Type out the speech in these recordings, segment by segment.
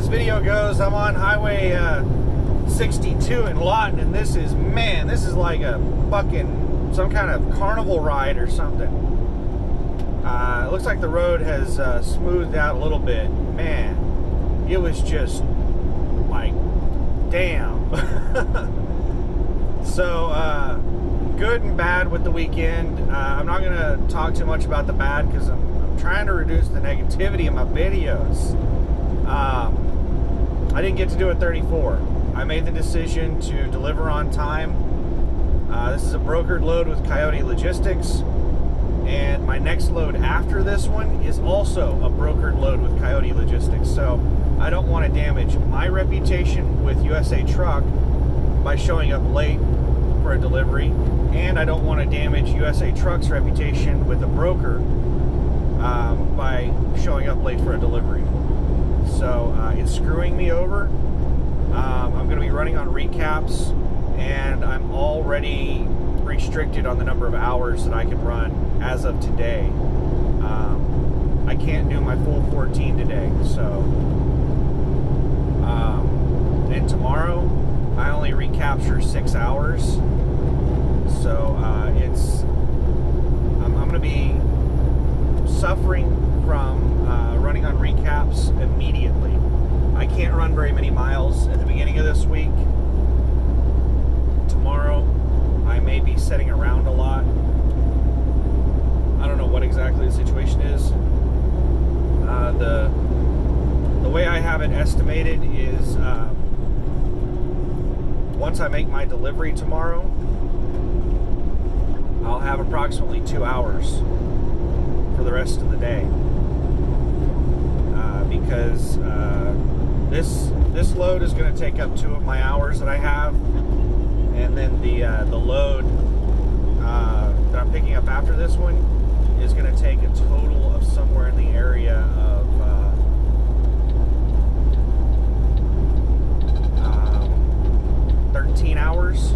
video goes, I'm on Highway 62 in Lawton, and this is like a fucking, some kind of carnival ride or something. It looks like the road has smoothed out a little bit. Man, it was just like, damn. So, good and bad with the weekend. I'm not going to talk too much about the bad because I'm trying to reduce the negativity in my videos. I didn't get to do a 34. I made the decision to deliver on time. This is a brokered load with Coyote Logistics. And my next load after this one is also a brokered load with Coyote Logistics. So I don't want to damage my reputation with USA Truck by showing up late for a delivery. And I don't want to damage USA Truck's reputation with a broker by showing up late for a delivery. So it's screwing me over. I'm going to be running on recaps, and I'm already restricted on the number of hours that I can run as of today. I can't do my full 14 today. So, and tomorrow I only recapture 6 hours. So I'm going to be suffering from running on recaps immediately. I can't run very many miles at the beginning of this week. Tomorrow I may be sitting around a lot. I don't know what exactly the situation is. The way I have it estimated is once I make my delivery tomorrow, I'll have approximately 2 hours for the rest of the day, because this load is going to take up 2 of my hours that I have, and then the load that I'm picking up after this one is going to take a total of somewhere in the area of 13 hours.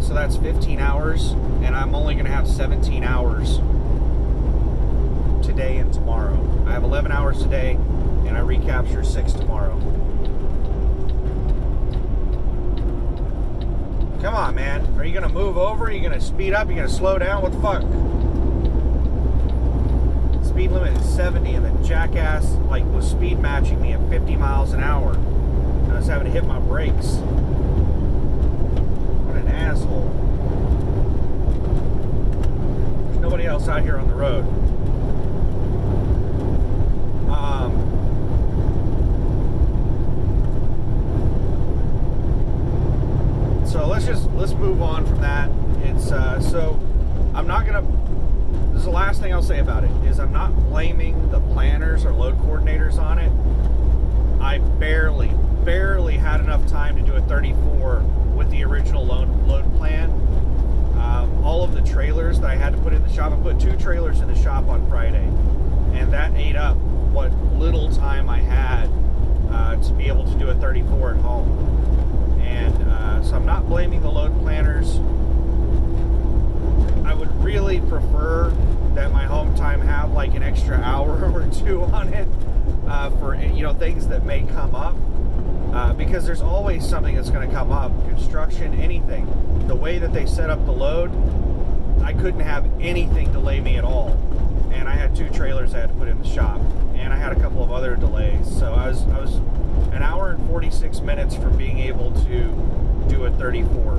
So that's 15 hours, and I'm only going to have 17 hours today and tomorrow. I have 11 hours today, and I recapture 6 tomorrow. Come on, man. Are you going to move over? Are you going to speed up? Are you going to slow down? What the fuck? Speed limit is 70, and the jackass was speed matching me at 50 miles an hour. And I was having to hit my brakes. What an asshole. There's nobody else out here on the road. So let's move on from that. It's so I'm not gonna. This is the last thing I'll say about it. Is I'm not blaming the planners or load coordinators on it. I barely had enough time to do a 34 with the original load plan. All of the trailers that I had to put in the shop, I put 2 trailers in the shop on Friday, and that ate up what little time I had to be able to do a 34 at home. And so I'm not blaming the load planners. I would really prefer that my home time have like an extra hour or 2 on it for things that may come up, because there's always something that's going to come up. Construction, anything. The way that they set up the load, I couldn't have anything delay me at all. And I had 2 trailers I had to put in the shop, and I had a couple of other delays. So I was an hour and 46 minutes from being able to do a 34,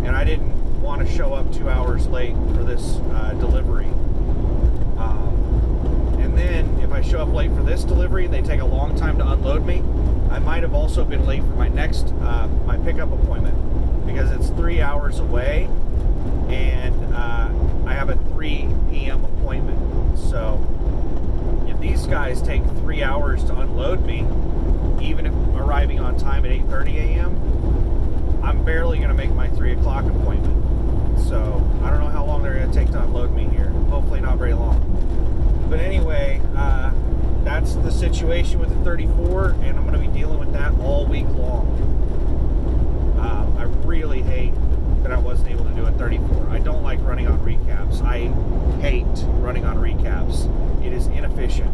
and I didn't want to show up 2 hours late for this delivery. And then if I show up late for this delivery and they take a long time to unload me, I might have also been late for my next my pickup appointment, because it's 3 hours away, and I have a 3 p.m. appointment. So if these guys take 3 hours to unload me, even if arriving on time at 8:30 a.m., I'm barely going to make my 3 o'clock appointment. So I don't know how long they're going to take to unload me here. Hopefully not very long. But anyway, that's the situation with the 34, and I'm going to be dealing with that all week long. I really hate that I wasn't able to do a 34. I don't like running on recaps. I hate running on recaps. It is inefficient.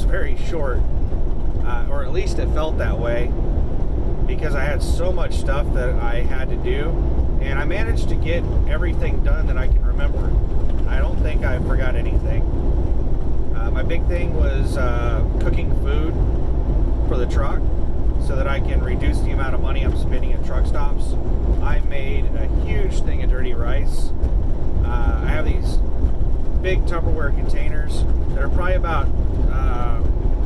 very short, or at least it felt that way, because I had so much stuff that I had to do, and I managed to get everything done that I can remember. I don't think I forgot anything. My big thing was cooking food for the truck so that I can reduce the amount of money I'm spending at truck stops. I made a huge thing of dirty rice. I have these big Tupperware containers that are probably about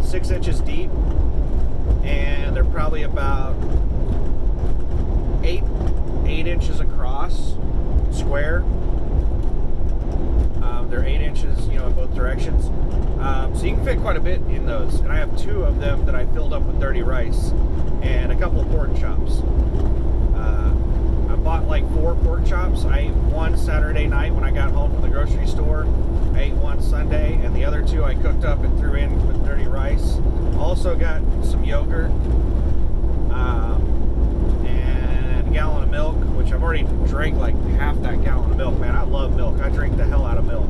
6 inches deep, and they're probably about 8 inches across, square. They're 8 inches, in both directions. So you can fit quite a bit in those. And I have 2 of them that I filled up with dirty rice and a couple of pork chops. I bought like 4 pork chops. I ate one Saturday night when I got home from the grocery store. I ate one Sunday, and the other 2 I cooked up and threw in with dirty rice. Also got some yogurt, and a gallon of milk, which I've already drank like half that gallon of milk. Man, I love milk. I drink the hell out of milk.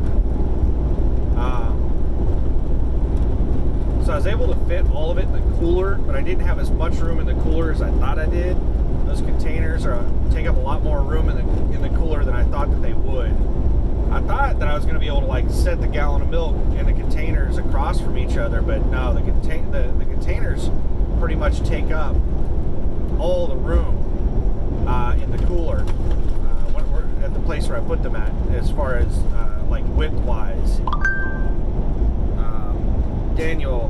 So I was able to fit all of it in the cooler, but I didn't have as much room in the cooler as I thought I did. Those containers take up a lot more room in the cooler than I thought that they would. I thought that I was going to be able to like set the gallon of milk in the containers across from each other, but no, the containers pretty much take up all the room in the cooler at the place where I put them at, as far as like width wise. Daniel,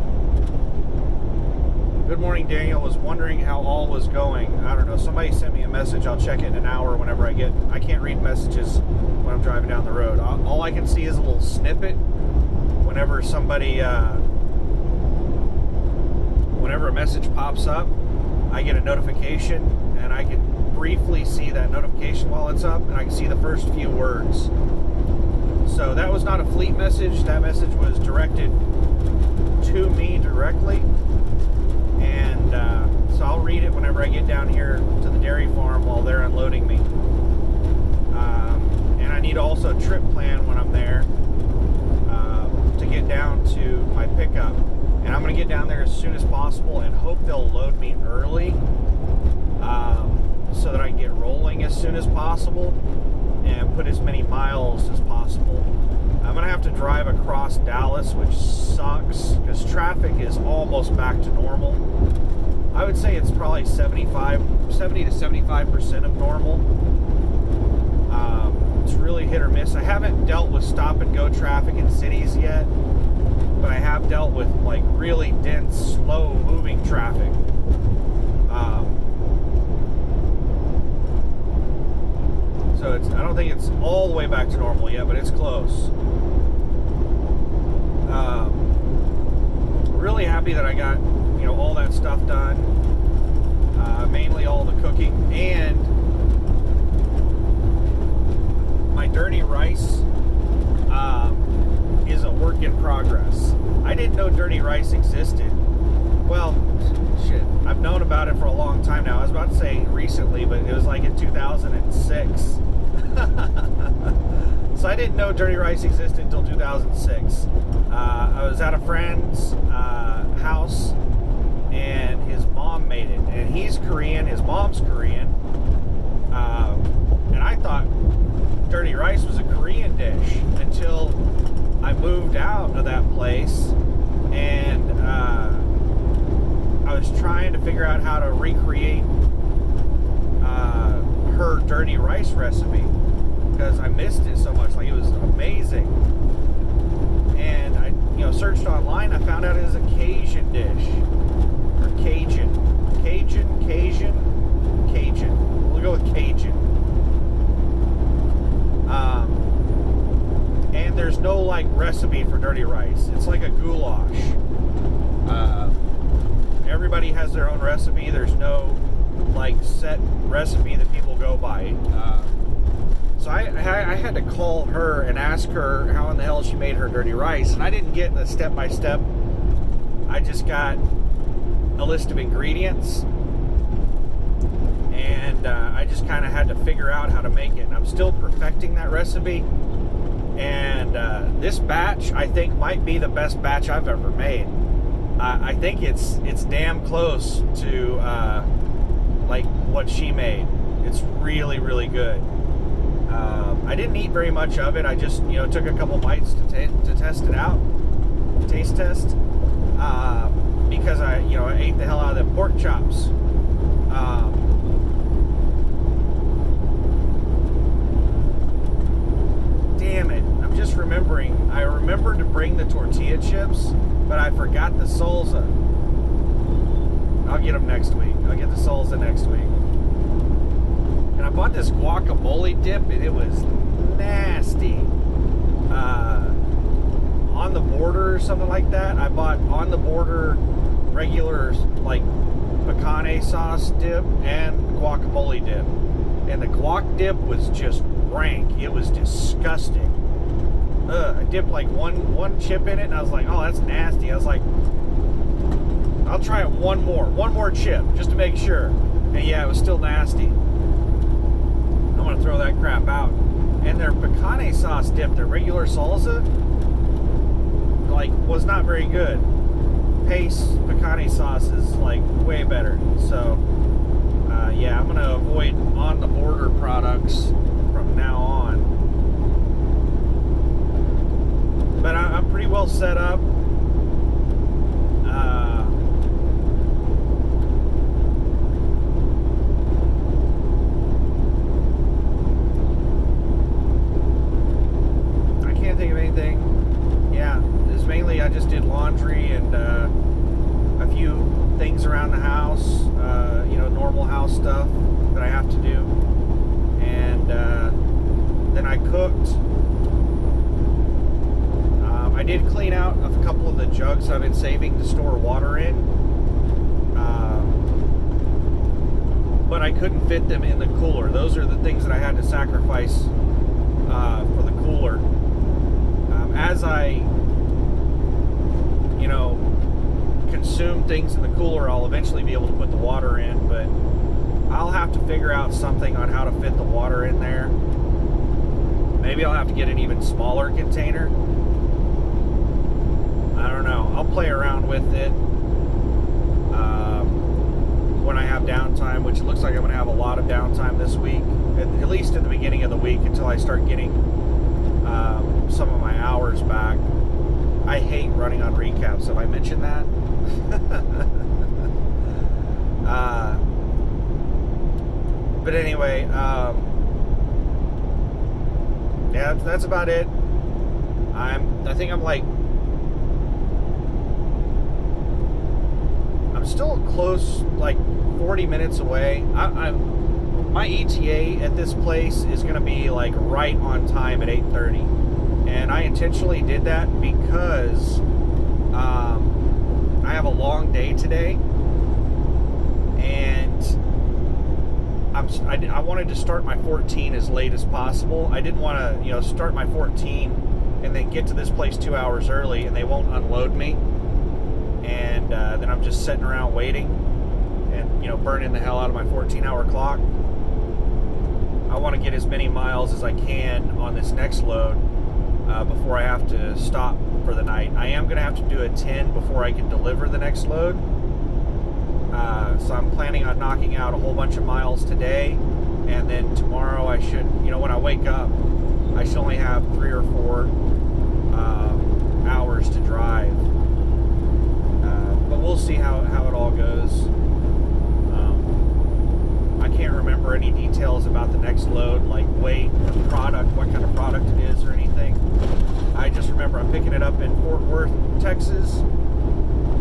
good morning, Daniel. Was wondering how all was going. I don't know. Somebody sent me a message. I'll check it in an hour whenever I can't read messages when I'm driving down the road. All I can see is a little snippet whenever whenever a message pops up. I get a notification, and I can briefly see that notification while it's up, and I can see the first few words. So that was not a fleet message. That message was directed to me directly, and so I'll read it whenever I get down here to the dairy farm while they're unloading me. And I need also a trip plan when I'm there to get down to my pickup, and I'm going to get down there as soon as possible and hope they'll load me early so that I can get rolling as soon as possible and put as many miles as possible. I'm going to have to drive across Dallas, which sucks because traffic is almost back to normal. I would say it's probably 70 to 75% of normal. It's really hit or miss. I haven't dealt with stop and go traffic in cities yet, but I have dealt with like really dense, slow moving traffic. So I don't think it's all the way back to normal yet, but it's close. Really happy that I got, all that stuff done. Mainly all the cooking, and my dirty rice is a work in progress. I didn't know dirty rice existed. Well, shit, I've known about it for a long time now. I was about to say recently, but it was like in 2006. So I didn't know dirty rice existed until 2006. I was at a friend's house, and his mom made it. And he's Korean, his mom's Korean. And I thought dirty rice was a Korean dish until I moved out of that place, and I was trying to figure out how to recreate her dirty rice recipe because I missed it so much. Like, it was amazing. And I searched online. I found out it was a Cajun dish, or Cajun. We'll go with Cajun. And there's no like recipe for dirty rice. It's like a goulash. Everybody has their own recipe. There's no like set recipe that people go by. So I had to call her and ask her how in the hell she made her dirty rice, and I didn't get the step-by-step. I just got a list of ingredients, and I just kind of had to figure out how to make it. And I'm still perfecting that recipe, and this batch I think might be the best batch I've ever made. I think it's damn close to like what she made. It's really, really good. I didn't eat very much of it. I just, took a couple bites to test it out, taste test, because I ate the hell out of the pork chops. Damn it! I'm just remembering. I remembered to bring the tortilla chips, but I forgot the salsa. I'll get them next week. I'll get the salsa next week. And I bought this guacamole dip, and it was nasty. On the Border or something like that. I bought On the Border regular like picante sauce dip and guacamole dip. And the guac dip was just rank. It was disgusting. I dipped like one chip in it, and I was like, oh, that's nasty. I was like, I'll try it one more chip just to make sure. And yeah, it was still nasty. I'm gonna throw that crap out. And their picante sauce dip, their regular salsa, like, was not very good. Pace picante sauce is like way better. So yeah, I'm gonna avoid On the Border products from now on. But I'm pretty well set up. I can't think of anything. Yeah, it's mainly I just did laundry and a few things around the house, normal house stuff that I have to do. And then I cooked. I did clean out a couple of the jugs I've been saving to store water in, but I couldn't fit them in the cooler. Those are the things that I had to sacrifice for the cooler. As I, consume things in the cooler, I'll eventually be able to put the water in, but I'll have to figure out something on how to fit the water in there. Maybe I'll have to get an even smaller container. I don't know. I'll play around with it when I have downtime, which it looks like I'm going to have a lot of downtime this week, at least at the beginning of the week, until I start getting some of my hours back. I hate running on recaps. Have I mentioned that? But anyway, yeah, that's about it. I think I'm still close, like 40 minutes away. My ETA at this place is going to be like right on time at 8:30, and I intentionally did that because I have a long day today, and I wanted to start my 14 as late as possible. I didn't want to start my 14 and then get to this place 2 hours early and they won't unload me, and then I'm just sitting around waiting and burning the hell out of my 14-hour clock. I want to get as many miles as I can on this next load before I have to stop for the night. I am going to have to do a 10 before I can deliver the next load. So I'm planning on knocking out a whole bunch of miles today, and then tomorrow I should, when I wake up, I should only have 3 or 4 hours to drive. But we'll see how it all goes. I can't remember any details about the next load, like weight or product, what kind of product it is or anything. I just remember I'm picking it up in Fort Worth, Texas,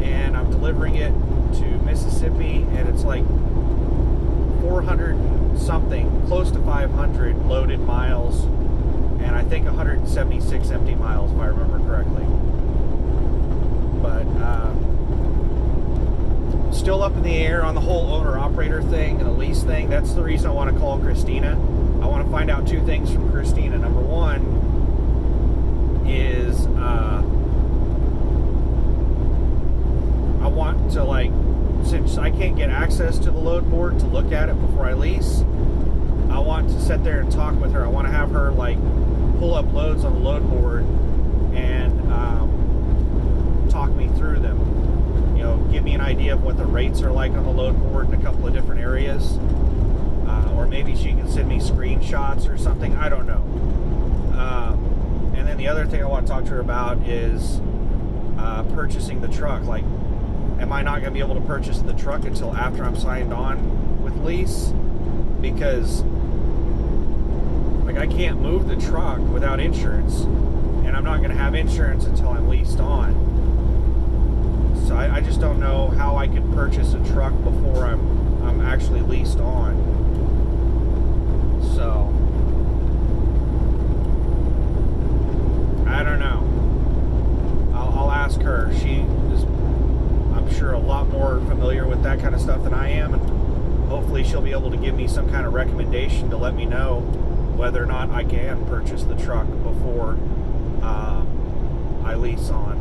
and I'm delivering it to Mississippi, and it's like 400 something, close to 500 loaded miles, and I think 176 empty miles if I remember correctly. But still up in the air on the whole owner-operator thing and the lease thing. That's the reason I want to call Christina. I want to find out 2 things from Christina. Number one is I want to, since I can't get access to the load board to look at it before I lease, I want to sit there and talk with her. I want to have her pull up loads on the load board and talk me through them. give me an idea of what the rates are like on the load board in a couple of different areas. Or maybe she can send me screenshots or something. I don't know. And then the other thing I want to talk to her about is purchasing the truck. Like, am I not going to be able to purchase the truck until after I'm signed on with lease? Because, like, I can't move the truck without insurance, and I'm not going to have insurance until I'm leased on. So I just don't know how I could purchase a truck before I'm actually leased on. So I don't know. I'll ask her. She is, I'm sure, a lot more familiar with that kind of stuff than I am, and hopefully she'll be able to give me some kind of recommendation to let me know whether or not I can purchase the truck before I lease on.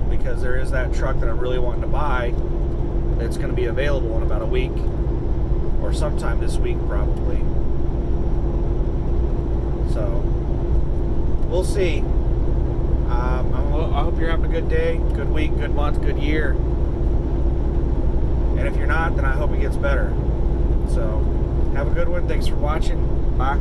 Because there is that truck that I'm really wanting to buy that's going to be available in about a week, or sometime this week probably. So we'll see. I hope you're having a good day, good week, good month, good year. And if you're not, then I hope it gets better. So have a good one. Thanks for watching. Bye.